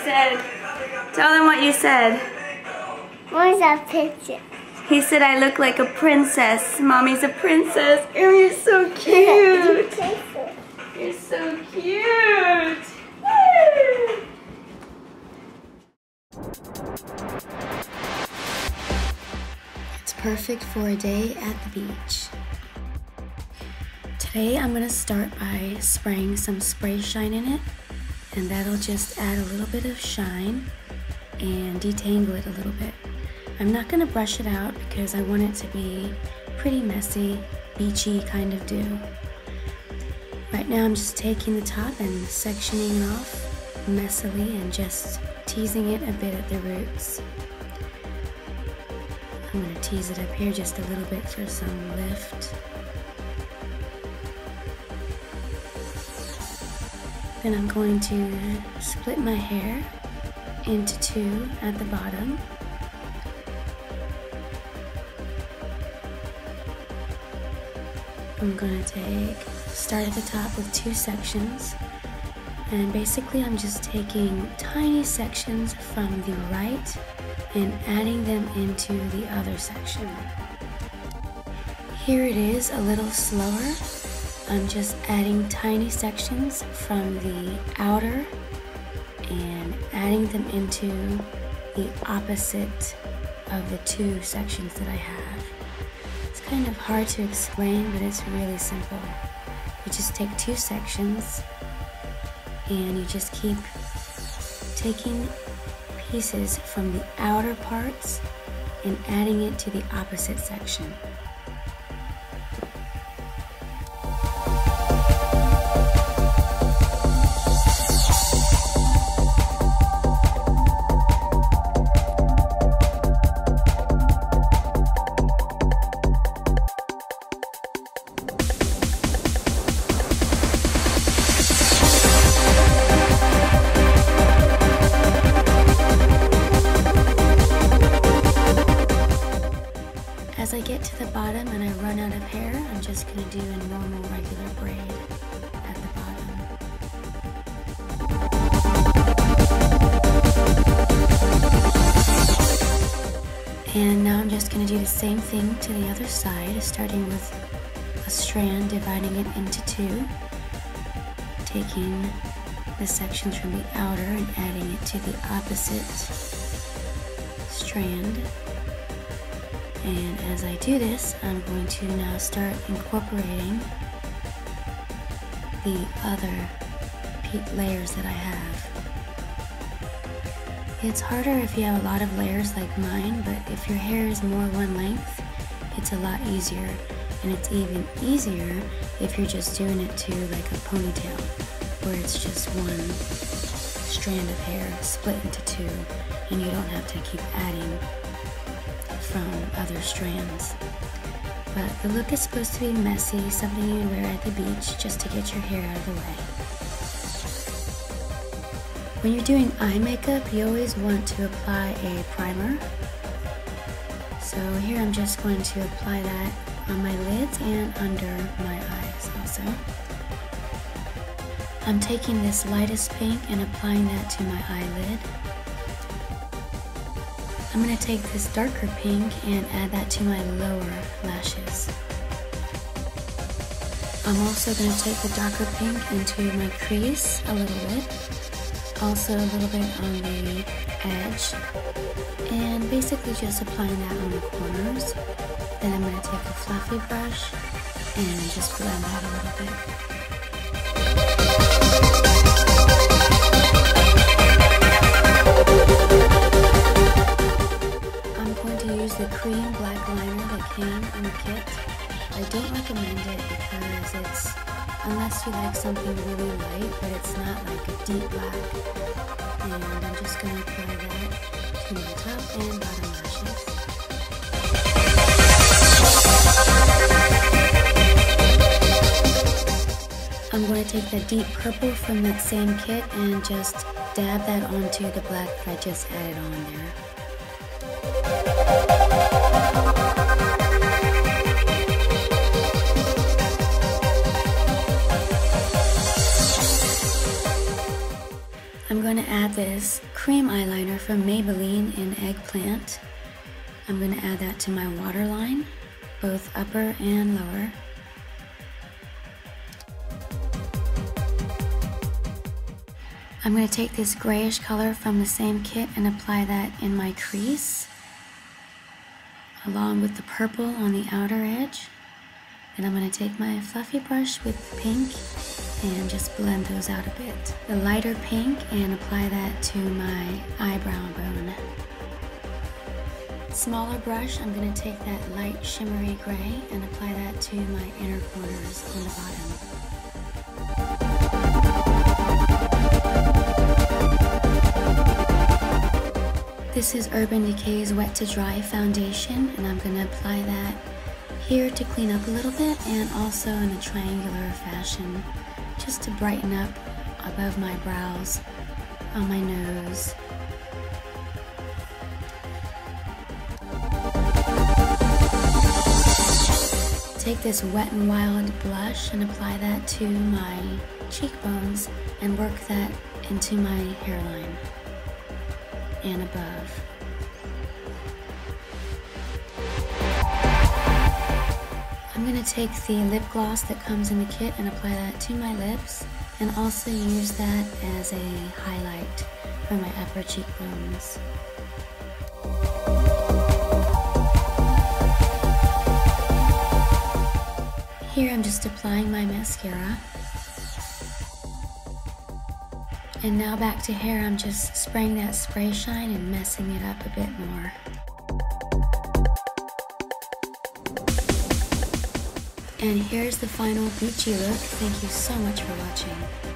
said. Tell them what you said. Where's that picture? He said I look like a princess. Mommy's a princess. Oh, you're so cute. You're so cute. It's perfect for a day at the beach. Today I'm going to start by spraying some spray shine in it, and that'll just add a little bit of shine and detangle it a little bit. I'm not going to brush it out because I want it to be pretty messy, beachy kind of do. Right now I'm just taking the top and sectioning it off messily and just teasing it a bit at the roots. I'm going to tease it up here just a little bit for some lift. Then I'm going to split my hair into two at the bottom. I'm going to start at the top with two sections, and basically I'm just taking tiny sections from the right and adding them into the other section. Here it is a little slower. I'm just adding tiny sections from the outer and adding them into the opposite of the two sections that I have. It's kind of hard to explain, but it's really simple. You just take two sections and you just keep taking pieces from the outer parts and adding it to the opposite section. As I get to the bottom and I run out of hair, I'm just going to do a normal regular braid at the bottom. And now I'm just going to do the same thing to the other side, starting with a strand, dividing it into two, taking the sections from the outer and adding it to the opposite strand. And as I do this, I'm going to now start incorporating the other layers that I have. It's harder if you have a lot of layers like mine, but if your hair is more one length, it's a lot easier. And it's even easier if you're just doing it to like a ponytail, where it's just one strand of hair split into two, and you don't have to keep adding from other strands. But the look is supposed to be messy, something you wear at the beach just to get your hair out of the way. When you're doing eye makeup, you always want to apply a primer. So here I'm just going to apply that on my lids and under my eyes also. I'm taking this lightest pink and applying that to my eyelid. I'm going to take this darker pink and add that to my lower lashes. I'm also going to take the darker pink into my crease a little bit, also a little bit on the edge, and basically just applying that on the corners. Then I'm going to take a fluffy brush and just blend that a little bit. The cream black liner that came in the kit. I don't recommend it because it's, unless you like something really light, but it's not like a deep black. And I'm just going to apply that to my top and bottom lashes. I'm going to take the deep purple from that same kit and just dab that onto the black that I just added on there. I'm going to add this from Maybelline in Eggplant. I'm going to add that to my waterline, both upper and lower. I'm going to take this grayish color from the same kit and apply that in my crease, along with the purple on the outer edge. And I'm going to take my fluffy brush with the pink and just blend those out a bit. The lighter pink, and apply that to my eyebrow bone. Smaller brush, I'm going to take that light shimmery gray and apply that to my inner corners on the bottom. This is Urban Decay's Wet to Dry foundation, and I'm going to apply that here to clean up a little bit, and also in a triangular fashion, just to brighten up above my brows, on my nose. Take this Wet n Wild blush and apply that to my cheekbones and work that into my hairline and above. I'm going to take the lip gloss that comes in the kit and apply that to my lips, and also use that as a highlight for my upper cheekbones. Here I'm just applying my mascara. And now back to hair, I'm just spraying that spray shine and messing it up a bit more. And here's the final beachy look. Thank you so much for watching.